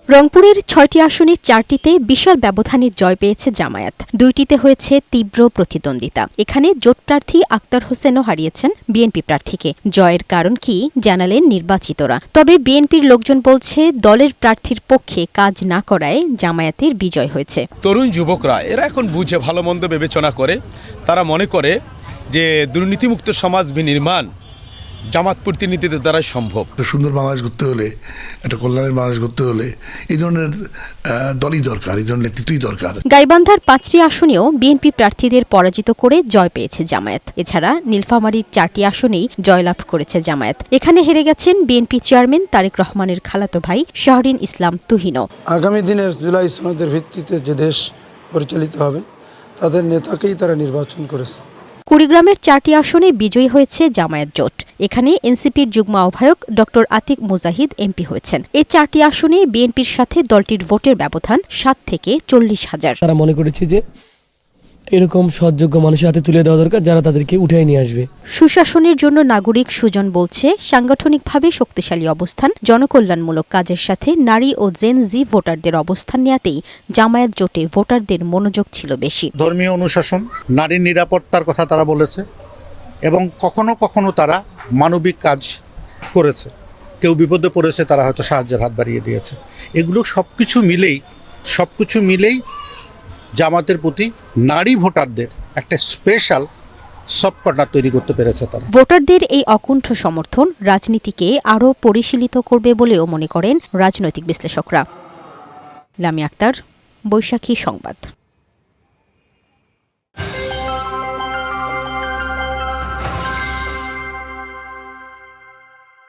রংপুরের ৬টি আসনের ৪টিতে বিশাল ব্যবধানে জয় পেয়েছে জামায়াত, ২টিতে হয়েছে তীব্র প্রতিদ্বন্দ্বিতা। এখানে জোট প্রার্থী আক্তার হোসেনও হারিয়েছেন বিএনপি প্রার্থীকে। জয়ের কারণ কি জানালেন নির্বাচিতরা। তবে বিএনপির লোকজন বলছে দলের প্রার্থীর পক্ষে কাজ না করায় জামায়াতের বিজয় হয়েছে। তরুণ যুবকরা এরা এখন বুঝে ভালো মন্দ বিবেচনা করে, তারা মনে করে যে দুর্নীতিমুক্ত সমাজ বিনির্মাণ জামাত প্রতিনিধিদের দ্বারাই সম্ভব। সুন্দর বাংলাদেশ করতে হলে, একটা কল্যাণের বাংলাদেশ করতে হলে এই ধরনের দলই দরকার, এই ধরনের নেতৃত্বই দরকার। গাইবান্ধার ৫টি আসনেও বিএনপি প্রার্থীদের পরাজিত করে জয় পেয়েছে জামায়াত। এছাড়া নীলফামারীর 4টি আসনেই জয়লাভ করেছে জামায়াত। এখানে হেরে গেছেন বিএনপি চেয়ারম্যান তারেক রহমানের খালাতো ভাই শাহরিন ইসলাম তুহিনও। আগামী দিনের জুলাই সনদের ভিত্তিতে যে দেশ পরিচালিত হবে তাদের নেতাকেই তারা নির্বাচন করেছে। কুড়িগ্রামের 4টি আসনে বিজয়ী হয়েছে জামায়াত জোট। এখানে এনসিপির যুগ্ম আহ্বায়ক ডক্টর আতিক মুজাহিদ এমপি হয়েছেন। এই 4টি আসনে বিএনপির সাথে দলটির ভোটের ব্যবধান 7 থেকে 40,000। তারা মনে করেছে যে এরকম সৎযোগ্য মানুষের হাতে তুলে দেওয়া দরকার, যারা তাদেরকে উঠাই নিয়ে আসবে। সুশাসনের জন্য নাগরিক সুজন বলছে, সাংগঠনিকভাবে শক্তিশালী অবস্থান, জনকল্যাণমূলক কাজের সাথে নারী ও জেন জি ভোটারদের অবস্থান নেয়াতেই জামায়াত জোটে ভোটারদের মনোযোগ ছিল বেশি। ধর্মীয় অনুশাসন, নারীর নিরাপত্তার কথা তারা বলেছে এবং কখনো কখনো তারা মানবিক কাজ করেছে। কেউ বিপদে পড়েছে, তারা হয়তো সাহায্যের হাত বাড়িয়ে দিয়েছে। এগুলো সবকিছু মিলেই জামাতের প্রতি নারী ভোটারদের একটা স্পেশাল সফট কর্নার তৈরি করতে পেরেছে তারা। ভোটারদের এই অকুণ্ঠ সমর্থন রাজনীতিকে আরও পরিশীলিত করবে বলেও মনে করেন রাজনৈতিক বিশ্লেষকরা। লামি আক্তার, বৈশাখী সংবাদ।